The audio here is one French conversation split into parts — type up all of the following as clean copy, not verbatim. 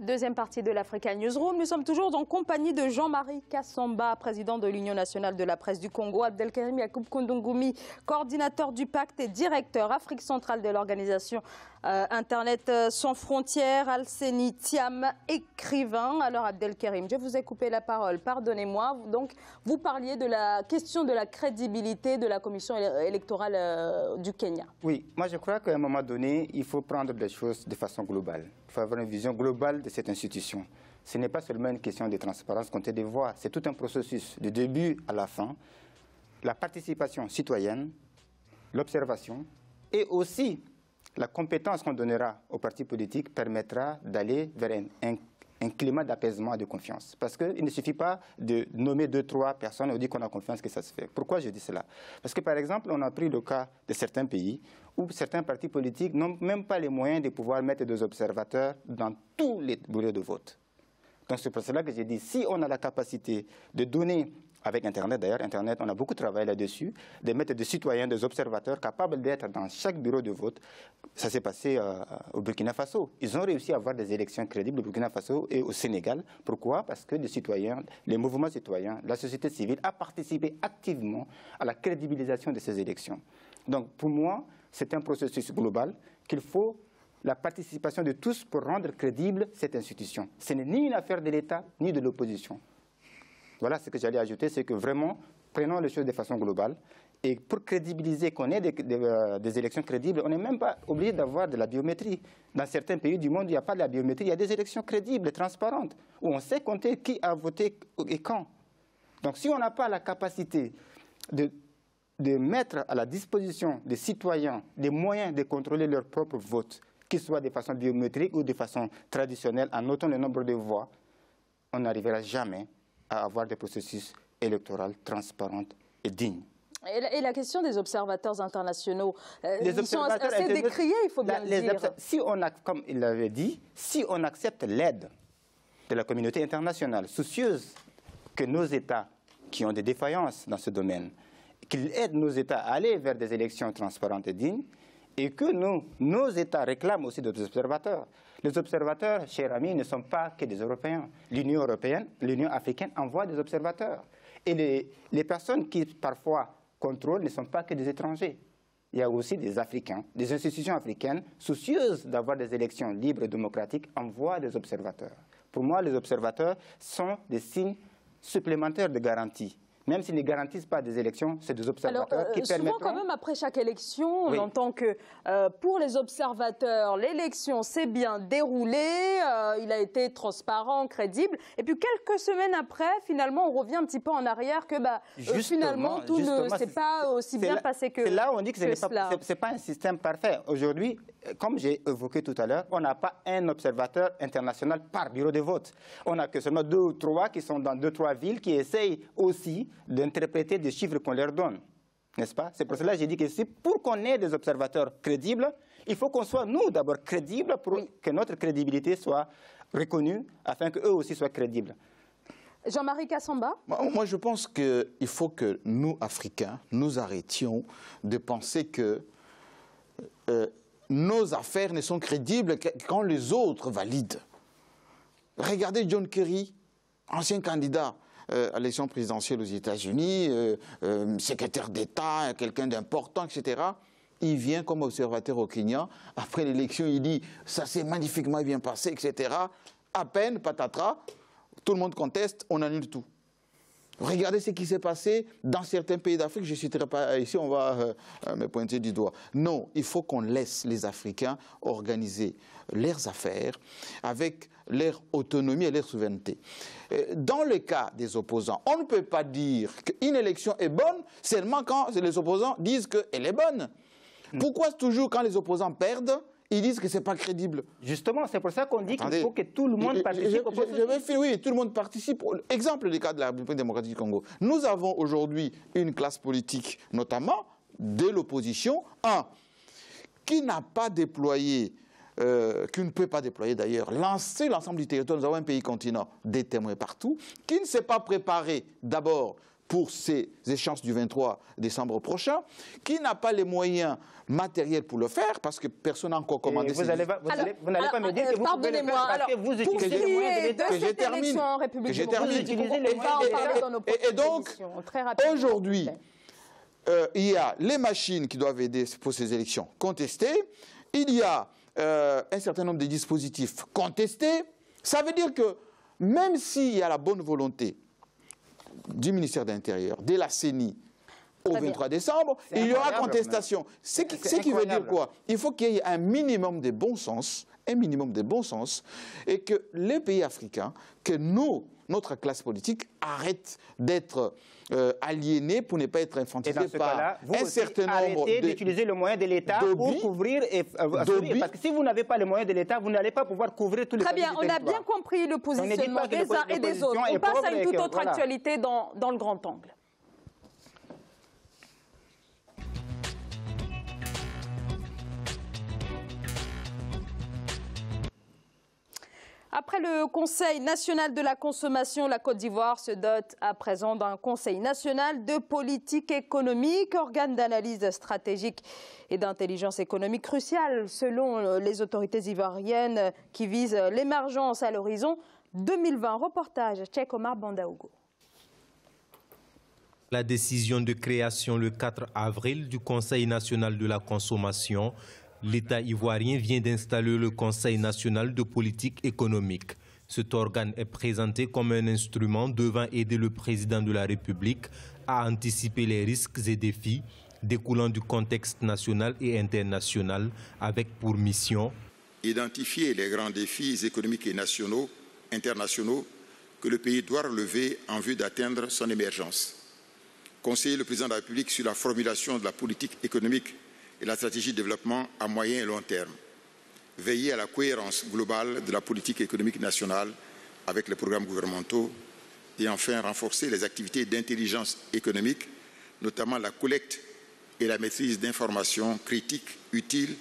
deuxième partie de l'Africa Newsroom. Nous sommes toujours en compagnie de Jean-Marie Kassamba, président de l'Union nationale de la presse du Congo, Abdelkarim Yacoub Koundougoumi, coordinateur du pacte et directeur Afrique centrale de l'organisation Internet sans frontières, Alseni Thiam, écrivain. Alors Abdelkarim, je vous ai coupé la parole, pardonnez-moi. Donc vous parliez de la question de la crédibilité de la commission électorale du Kenya. Oui, moi je crois qu'à un moment donné, il faut prendre les choses de façon globale. Il faut avoir une vision globale de cette institution. Ce n'est pas seulement une question de transparence, compter des voix, c'est tout un processus, du début à la fin. La participation citoyenne, l'observation et aussi la compétence qu'on donnera aux partis politiques permettra d'aller vers un climat d'apaisement et de confiance. Parce qu'il ne suffit pas de nommer 2-3 personnes et on dit qu'on a confiance que ça se fait. Pourquoi je dis cela? Parce que par exemple, on a pris le cas de certains pays où certains partis politiques n'ont même pas les moyens de pouvoir mettre des observateurs dans tous les bureaux de vote. Donc c'est pour cela que j'ai dit, si on a la capacité de donner, avec Internet d'ailleurs, Internet, on a beaucoup travaillé là-dessus, de mettre des citoyens, des observateurs capables d'être dans chaque bureau de vote. Ça s'est passé au Burkina Faso. Ils ont réussi à avoir des élections crédibles au Burkina Faso et au Sénégal. Pourquoi? Parce que les citoyens, les mouvements citoyens, la société civile a participé activement à la crédibilisation de ces élections. Donc pour moi, c'est un processus global qu'il faut la participation de tous pour rendre crédible cette institution. Ce n'est ni une affaire de l'État, ni de l'opposition. Voilà ce que j'allais ajouter, c'est que vraiment, prenons les choses de façon globale. Et pour crédibiliser qu'on ait des élections crédibles, on n'est même pas obligé d'avoir de la biométrie. Dans certains pays du monde, il n'y a pas de la biométrie, il y a des élections crédibles, transparentes, où on sait compter qui a voté et quand. Donc si on n'a pas la capacité de mettre à la disposition des citoyens des moyens de contrôler leur propre vote, qu'il soit de façon biométrique ou de façon traditionnelle, en notant le nombre de voix, on n'arrivera jamais à avoir des processus électoraux transparents et dignes. Et la question des observateurs internationaux, ils sont assez décriés, il faut bien le dire. Si on a, comme il l'avait dit, si on accepte l'aide de la communauté internationale, soucieuse que nos États qui ont des défaillances dans ce domaine, qu'ils aident nos États à aller vers des élections transparentes et dignes, et que nos États réclament aussi des observateurs. Les observateurs, chers amis, ne sont pas que des Européens. L'Union européenne, l'Union africaine envoie des observateurs. Et les personnes qui parfois contrôlent ne sont pas que des étrangers. Il y a aussi des Africains, des institutions africaines soucieuses d'avoir des élections libres et démocratiques envoient des observateurs. Pour moi, les observateurs sont des signes supplémentaires de garantie. Même s'ils ne garantissent pas des élections, c'est des observateurs qui permettront... Souvent, quand même, après chaque élection, on entend que pour les observateurs, l'élection s'est bien déroulée, il a été transparent, crédible. Et puis, quelques semaines après, finalement, on revient un petit peu en arrière que finalement, tout ne s'est pas aussi bien passé que c'est là où on dit que ce n'est pas un système parfait. Aujourd'hui, comme j'ai évoqué tout à l'heure, on n'a pas un observateur international par bureau de vote. On n'a que seulement 2 ou 3 qui sont dans 2-3 villes qui essayent aussi d'interpréter des chiffres qu'on leur donne, n'est-ce pas? C'est pour cela que j'ai dit que pour qu'on ait des observateurs crédibles, il faut qu'on soit, nous, d'abord crédibles pour que notre crédibilité soit reconnue, afin qu'eux aussi soient crédibles. Jean-Marie Kassamba? Moi, je pense qu'il faut que nous, Africains, nous arrêtions de penser que nos affaires ne sont crédibles que quand les autres valident. Regardez John Kerry, ancien candidat à l'élection présidentielle aux États-Unis, secrétaire d'État, quelqu'un d'important, etc. Il vient comme observateur au Kenya. Après l'élection, il dit « ça s'est magnifiquement bien passé, etc. » À peine, patatras, tout le monde conteste, on annule tout. Regardez ce qui s'est passé dans certains pays d'Afrique. Je ne citerai pas ici, on va me pointer du doigt. Non, il faut qu'on laisse les Africains organiser leurs affaires avec leur autonomie et leur souveraineté. Dans le cas des opposants, on ne peut pas dire qu'une élection est bonne seulement quand les opposants disent qu'elle est bonne. Pourquoi toujours quand les opposants perdent, ils disent que ce n'est pas crédible? Justement, c'est pour ça qu'on dit qu'il faut que tout le monde participe au processus. Oui, tout le monde participe. Exemple du cas de la République démocratique du Congo. Nous avons aujourd'hui une classe politique, notamment de l'opposition, qui n'a pas déployé, qui ne peut pas déployer d'ailleurs, lancer l'ensemble du territoire. Nous avons un pays continent, des témoins partout, qui ne s'est pas préparé d'abord pour ces échéances du 23 décembre prochain, qui n'a pas les moyens matériels pour le faire, parce que personne n'a encore commandé vous n'allez pas me dire que vous pouvez le faire parce que vous utilisez les moyens de l'État. Que je termine. Et donc, aujourd'hui, il y a les machines qui doivent aider pour ces élections contestées, il y a un certain nombre de dispositifs contestés. Ça veut dire que même s'il y a la bonne volonté du ministère de l'Intérieur, de la CENI, au 23 décembre, il y aura contestation. Ce qui veut dire quoi? Il faut qu'il y ait un minimum de bon sens, et que les pays africains, que notre classe politique arrête d'être aliénés pour ne pas être infantilisés par un certain nombre d'utiliser le moyen de l'État pour couvrir et parce que si vous n'avez pas le moyen de l'État, vous n'allez pas pouvoir couvrir tous les. Très bien, on a bien compris le positionnement des uns et des autres. On passe à une toute autre actualité dans le grand angle. Après le Conseil national de la consommation, la Côte d'Ivoire se dote à présent d'un Conseil national de politique économique, organe d'analyse stratégique et d'intelligence économique crucial selon les autorités ivoiriennes qui visent l'émergence à l'horizon 2020. Reportage Cheikh Omar Bandaogo. La décision de création le 4 avril du Conseil national de la consommation, l'État ivoirien vient d'installer le Conseil national de politique économique. Cet organe est présenté comme un instrument devant aider le président de la République à anticiper les risques et défis découlant du contexte national et international, avec pour mission identifier les grands défis économiques et internationaux que le pays doit relever en vue d'atteindre son émergence. Conseiller le président de la République sur la formulation de la politique économique et la stratégie de développement à moyen et long terme. Veiller à la cohérence globale de la politique économique nationale avec les programmes gouvernementaux et enfin renforcer les activités d'intelligence économique, notamment la collecte et la maîtrise d'informations critiques utiles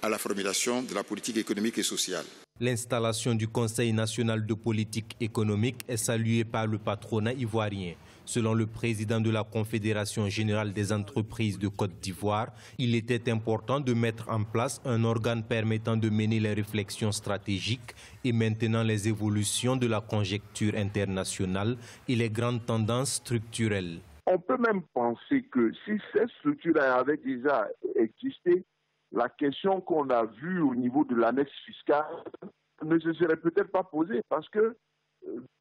à la formulation de la politique économique et sociale. L'installation du Conseil national de politique économique est saluée par le patronat ivoirien. Selon le président de la Confédération générale des entreprises de Côte d'Ivoire, il était important de mettre en place un organe permettant de mener les réflexions stratégiques et maintenant les évolutions de la conjoncture internationale et les grandes tendances structurelles. On peut même penser que si cette structure avait déjà existé, la question qu'on a vue au niveau de l'annexe fiscale ne se serait peut-être pas posée parce que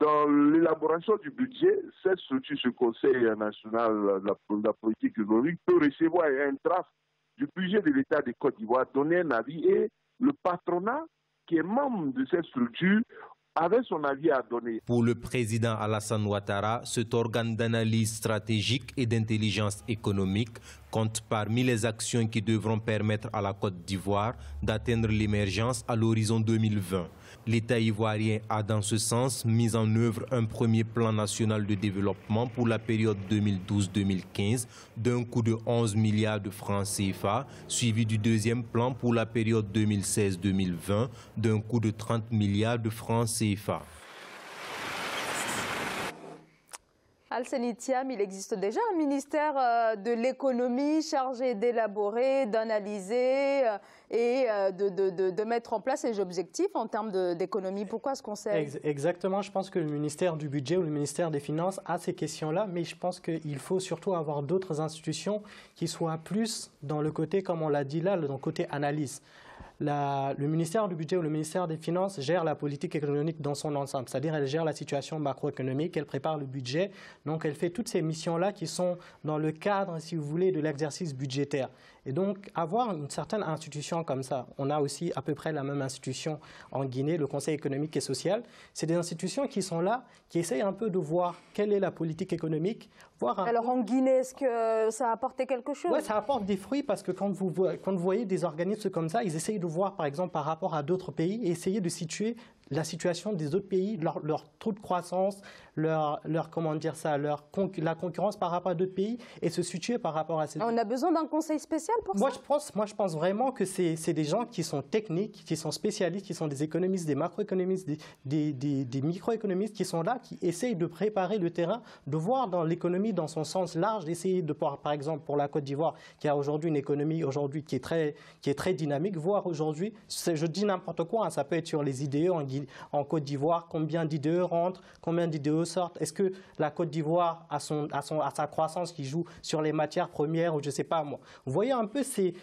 dans l'élaboration du budget, cette structure, ce Conseil national de la politique économique peut recevoir un draft du budget de l'État de Côte d'Ivoire, donner un avis et le patronat qui est membre de cette structure avait son avis à donner. Pour le président Alassane Ouattara, cet organe d'analyse stratégique et d'intelligence économique compte parmi les actions qui devront permettre à la Côte d'Ivoire d'atteindre l'émergence à l'horizon 2020. L'État ivoirien a dans ce sens mis en œuvre un premier plan national de développement pour la période 2012-2015 d'un coût de 11 milliards de francs CFA, suivi du deuxième plan pour la période 2016-2020 d'un coût de 30 milliards de francs CFA. Alseni Thiam, il existe déjà un ministère de l'économie chargé d'élaborer, d'analyser et de mettre en place les objectifs en termes d'économie. Pourquoi ce conseil? Exactement, je pense que le ministère du Budget ou le ministère des Finances a ces questions-là, mais je pense qu'il faut surtout avoir d'autres institutions qui soient plus dans le côté, comme on l'a dit là, dans le côté analyse. Le ministère du Budget ou le ministère des Finances gère la politique économique dans son ensemble, c'est-à-dire elle gère la situation macroéconomique, elle prépare le budget, donc elle fait toutes ces missions-là qui sont dans le cadre, si vous voulez, de l'exercice budgétaire. Et donc, avoir une certaine institution comme ça, on a aussi à peu près la même institution en Guinée, le Conseil économique et social, c'est des institutions qui sont là, qui essayent un peu de voir quelle est la politique économique. Alors en Guinée, est-ce que ça a apporté quelque chose? Oui, ça apporte des fruits parce que quand vous voyez des organismes comme ça, ils essayent de voir, par exemple, par rapport à d'autres pays et essayer de situer la situation des autres pays, leur taux de croissance, la concurrence par rapport à d'autres pays et se situer par rapport à ces... On a besoin d'un conseil spécial pour ça? Moi, je pense vraiment que c'est des gens qui sont techniques, qui sont spécialistes, qui sont des économistes, des macroéconomistes, des microéconomistes qui sont là, qui essayent de préparer le terrain, de voir dans l'économie dans son sens large, d'essayer de voir, par exemple, pour la Côte d'Ivoire, qui a aujourd'hui une économie qui est très dynamique, voir aujourd'hui, je dis n'importe quoi, hein, ça peut être sur les IDE en Côte d'Ivoire, combien d'IDE rentrent, combien d'IDE sortent, est-ce que la Côte d'Ivoire a sa croissance qui joue sur les matières premières ou je ne sais pas moi. Vous voyez un peu, c'est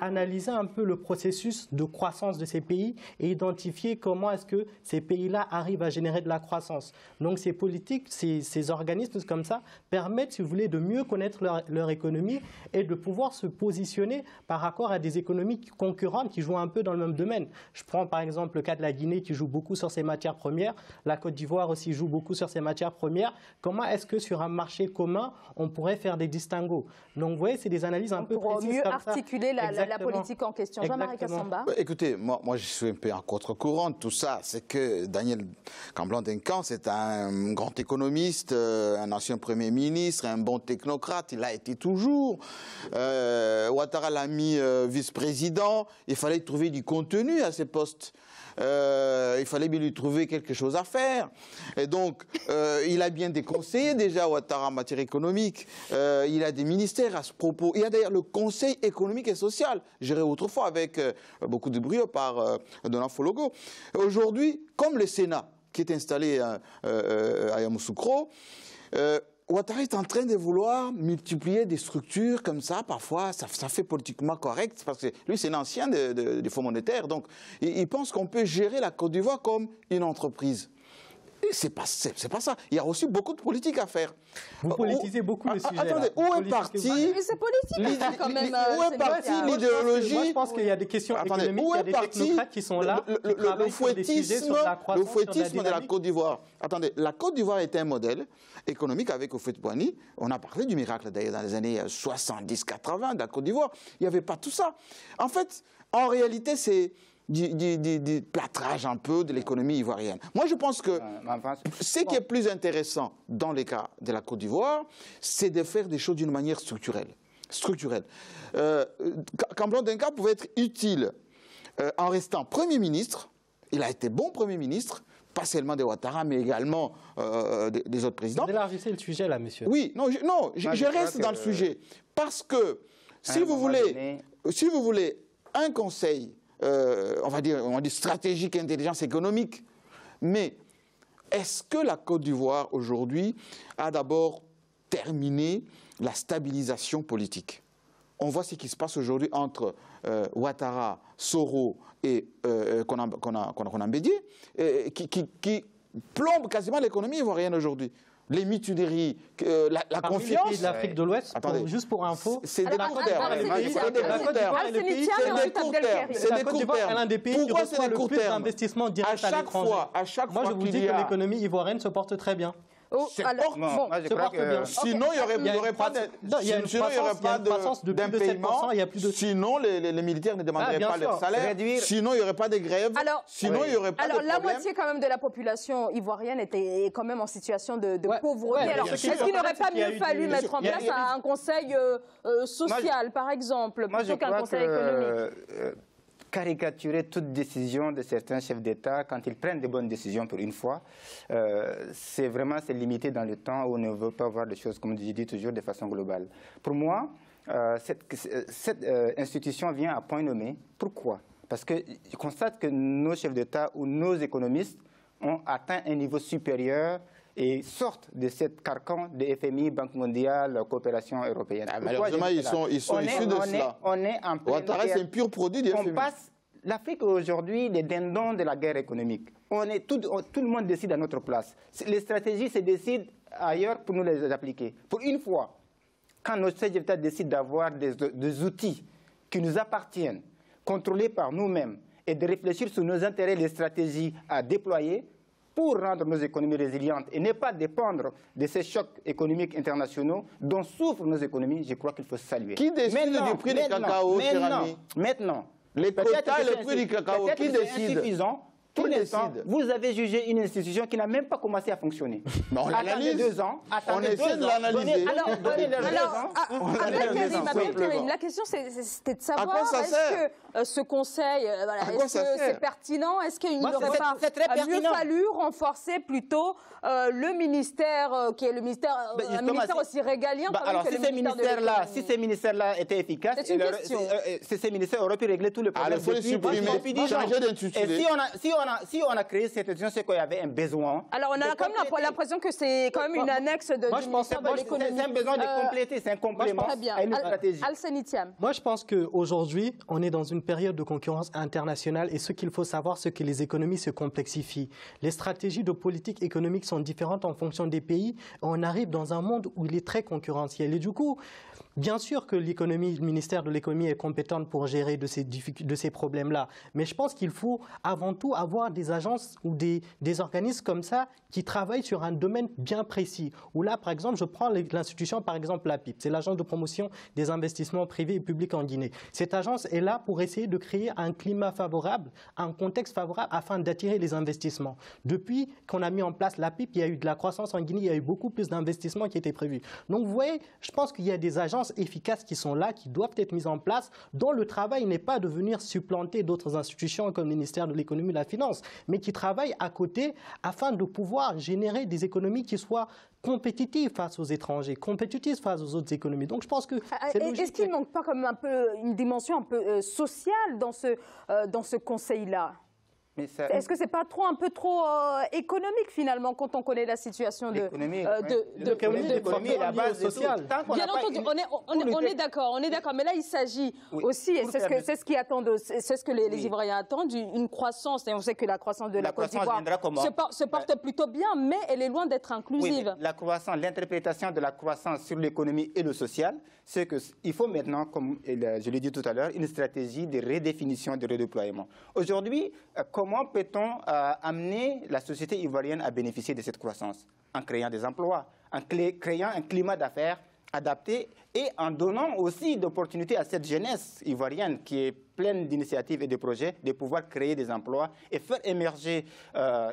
analyser un peu le processus de croissance de ces pays et identifier comment est-ce que ces pays-là arrivent à générer de la croissance. Donc ces politiques, ces organismes comme ça permettent, si vous voulez, de mieux connaître leur économie et de pouvoir se positionner par rapport à des économies concurrentes qui jouent un peu dans le même domaine. Je prends par exemple le cas de la Guinée qui joue beaucoup sur ses matières premières. La Côte d'Ivoire aussi joue beaucoup sur ses matières premières. Comment est-ce que sur un marché commun, on pourrait faire des distinguos? Donc vous voyez, c'est des analyses un peu précises mieux comme articuler la politique en question. Jean-Marie Kassamba. Écoutez, moi je suis un peu en contre-courant de tout ça. C'est que Daniel Comblan-Denkan, c'est un grand économiste, un ancien Premier ministre, un bon technocrate, il l'a été toujours. Ouattara l'a mis vice-président, il fallait trouver du contenu à ces postes. Il fallait bien lui trouver quelque chose à faire. Et donc, il a bien des conseillers déjà, Ouattara, en matière économique. Il a des ministères à ce propos. Il y a d'ailleurs le Conseil économique et social, géré autrefois avec beaucoup de brio par Donald Fologo. Aujourd'hui, comme le Sénat, qui est installé à Yamoussoukro, Ouattara est en train de vouloir multiplier des structures comme ça, parfois ça fait politiquement correct, parce que lui c'est un ancien du Fonds monétaire, donc il pense qu'on peut gérer la Côte d'Ivoire comme une entreprise. C'est pas ça. Il y a aussi beaucoup de politique à faire. Vous politisez beaucoup le sujet. Attendez, où est parti c'est politique, quand même. Où est parti l'idéologie? Moi, je pense qu'il y a des questions économiques, il y a des technocrates qui sont là, le fouettisme de la Côte d'Ivoire. Attendez, la Côte d'Ivoire était un modèle économique avec Houphouët-Boigny. On a parlé du miracle d'ailleurs dans les années 70-80 de la Côte d'Ivoire. Il n'y avait pas tout ça. En fait, en réalité, c'est du plâtrage un peu de l'économie ivoirienne. Moi, je pense que ce qui est plus intéressant dans les cas de la Côte d'Ivoire, c'est de faire des choses d'une manière structurelle. Comblan-Denkan pouvait être utile en restant Premier ministre. Il a été bon Premier ministre, pas seulement de Ouattara, mais également des autres présidents. Vous élargissez le sujet là, monsieur. Oui, je reste dans le sujet. Parce que si vous voulez un conseil, on va dire stratégique, intelligence économique, mais est-ce que la Côte d'Ivoire aujourd'hui a d'abord terminé la stabilisation politique? On voit ce qui se passe aujourd'hui entre Ouattara, Soro et Konan Bédié, qui plombe quasiment l'économie ivoirienne aujourd'hui. Les mutineries, la confiance. Les pays de l'Afrique de l'Ouest, juste pour info, c'est des courts termes. La Côte d'Ivoire est l'un des pays qui reçoit le plus d'investissements directs à l'étranger. Moi, je vous dis que l'économie ivoirienne se porte très bien. Sinon, il n'y aurait pas d'impaiement. Sinon, les militaires ne demanderaient pas leur salaire. Sinon, il n'y aurait pas de grève. Sinon, il n'y aurait pas de problème. La moitié quand même de la population ivoirienne était quand même en situation de pauvreté. Alors, est-ce qu'il n'aurait pas mieux fallu mettre en place un conseil social, par exemple, plutôt qu'un conseil économique? Caricaturer toute décision de certains chefs d'État quand ils prennent des bonnes décisions pour une fois, c'est limité dans le temps où on ne veut pas voir les choses, comme je dis toujours, de façon globale. Pour moi, cette institution vient à point nommé. Pourquoi? Parce que je constate que nos chefs d'État ou nos économistes ont atteint un niveau supérieur et sortent de cette carcan de FMI, Banque mondiale, coopération européenne. Malheureusement, ils sont issus de cela. On est en pleine Ouattara, c'est un pur produit du FMI. L'Afrique aujourd'hui, les dindons de la guerre économique. Tout le monde décide à notre place. Les stratégies se décident ailleurs pour nous les appliquer. Pour une fois, quand nos chefs d'État décident d'avoir des outils qui nous appartiennent, contrôlés par nous-mêmes, et de réfléchir sur nos intérêts, les stratégies à déployer, pour rendre nos économies résilientes et ne pas dépendre de ces chocs économiques internationaux dont souffrent nos économies, je crois qu'il faut saluer. Qui décide du prix du cacao, cher ami? Maintenant. Les quotas et le prix du cacao, qui décide? Pour l'instant, décide? vous avez jugé une institution qui n'a même pas commencé à fonctionner. Mais on Attendez l'analyse. 2 ans. On essaie de l'analyser. Alors, la question, c'était de savoir, est-ce que ce conseil, est-ce que c'est pertinent? Est-ce qu'il n'aurait pas mieux fallu renforcer plutôt le ministère, qui est le ministère, un ministère aussi régalien que le ministère de l'économie? Si ces ministères-là étaient efficaces, ces ministères auraient pu régler tous les problèmes depuis 10 ans. Et si on a créé cette institution, c'est qu'il y avait un besoin. Alors, on a quand même l'impression que c'est quand même une annexe du ministère de l'économie. C'est un besoin de compléter, c'est un complément à une stratégie. Al-Senitiam. Moi, je pense qu'aujourd'hui, on est dans une période de concurrence internationale et ce qu'il faut savoir, c'est que les économies se complexifient. Les stratégies de politique économique sont différentes en fonction des pays. On arrive dans un monde où il est très concurrentiel. Et du coup, bien sûr que le ministère de l'économie est compétent pour gérer de ces problèmes-là. Mais je pense qu'il faut avant tout avoir des agences ou des organismes comme ça qui travaillent sur un domaine bien précis. Où là, par exemple, je prends l'institution, par exemple, la PIP. C'est l'agence de promotion des investissements privés et publics en Guinée. Cette agence est là pour essayer de créer un climat favorable, un contexte favorable afin d'attirer les investissements. Depuis qu'on a mis en place la PIP, il y a eu de la croissance en Guinée, il y a eu beaucoup plus d'investissements qui étaient prévus. Donc, vous voyez, je pense qu'il y a des agences efficaces qui sont là, qui doivent être mises en place, dont le travail n'est pas de venir supplanter d'autres institutions comme le ministère de l'économie et de la finance, mais qui travaillent à côté afin de pouvoir générer des économies qui soient compétitives face aux étrangers, compétitives face aux autres économies. Donc je pense que c'est logique. Est-ce qu'il ne manque pas comme un peu une dimension un peu sociale dans ce conseil-là? Est-ce que c'est pas un peu trop économique finalement quand on connaît la situation de l'économie est la base sociale. Bien entendu, on est d'accord, mais là il s'agit aussi, et c'est ce que les Ivoiriens attendent, une croissance, et on sait que la croissance de la Côte d'Ivoire se porte plutôt bien, mais elle est loin d'être inclusive. Oui, la croissance, l'interprétation de la croissance sur l'économie et le social, c'est qu'il faut maintenant, comme je l'ai dit tout à l'heure, une stratégie de redéfinition, de redéploiement. Aujourd'hui, comment peut-on amener la société ivoirienne à bénéficier de cette croissance? En créant des emplois, en créant un climat d'affaires adapté et en donnant aussi d'opportunités à cette jeunesse ivoirienne qui est pleine d'initiatives et de projets, de pouvoir créer des emplois et faire émerger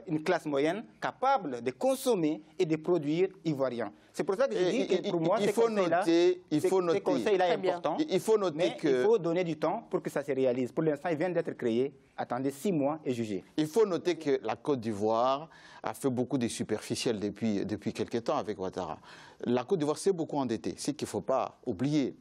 une classe moyenne capable de consommer et de produire ivoirien. C'est pour ça que je dis que pour moi, ces conseils-là est important. Il faut noter il faut donner du temps pour que ça se réalise. Pour l'instant, il vient d'être créé. Attendez 6 mois et jugez. Il faut noter que la Côte d'Ivoire a fait beaucoup de superficiels depuis quelques temps avec Ouattara. La Côte d'Ivoire s'est beaucoup endettée, c'est qu'il ne faut pas oublier.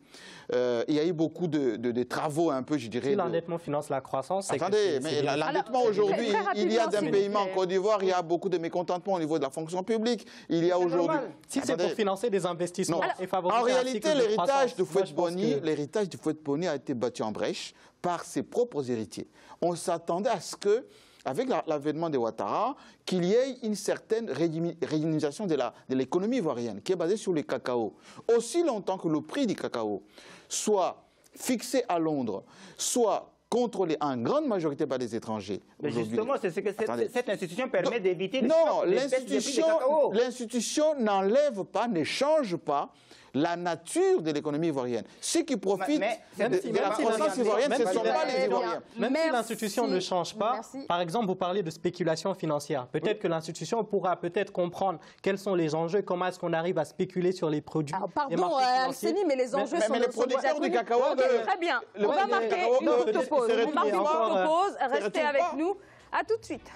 Il y a eu beaucoup de travaux un peu, je dirais. Si l'endettement finance la croissance, attendez, mais l'endettement aujourd'hui, il y a d'un paiement en Côte d'Ivoire, il y a beaucoup de mécontentement au niveau de la fonction publique. Il y a aujourd'hui. Si c'est pour financer des investissements et favoriser en réalité, l'héritage de Houphouët-Boigny a été battu en brèche par ses propres héritiers. On s'attendait à ce que, avec l'avènement de Ouattara, qu'il y ait une certaine réunification de l'économie ivoirienne, qui est basée sur le cacao. Aussi longtemps que le prix du cacao soit fixé à Londres, soit contrôlé en grande majorité par les étrangers. Mais justement, c'est ce que cette institution permet d'éviter. Non, l'institution n'enlève pas, ne change pas la nature de l'économie ivoirienne. Ceux qui profitent de la croissance ivoirienne, ce ne sont pas les Ivoiriens. Même si l'institution ne change pas, par exemple, vous parlez de spéculation financière. Peut-être que l'institution pourra peut-être comprendre quels sont les enjeux, comment est-ce qu'on arrive à spéculer sur les produits. Alors, pardon, Al-Seni, mais les enjeux sont... Mais les producteurs du cacao... Très bien, on va marquer une courte pause. On marque une courte pause, restez avec nous. À tout de suite.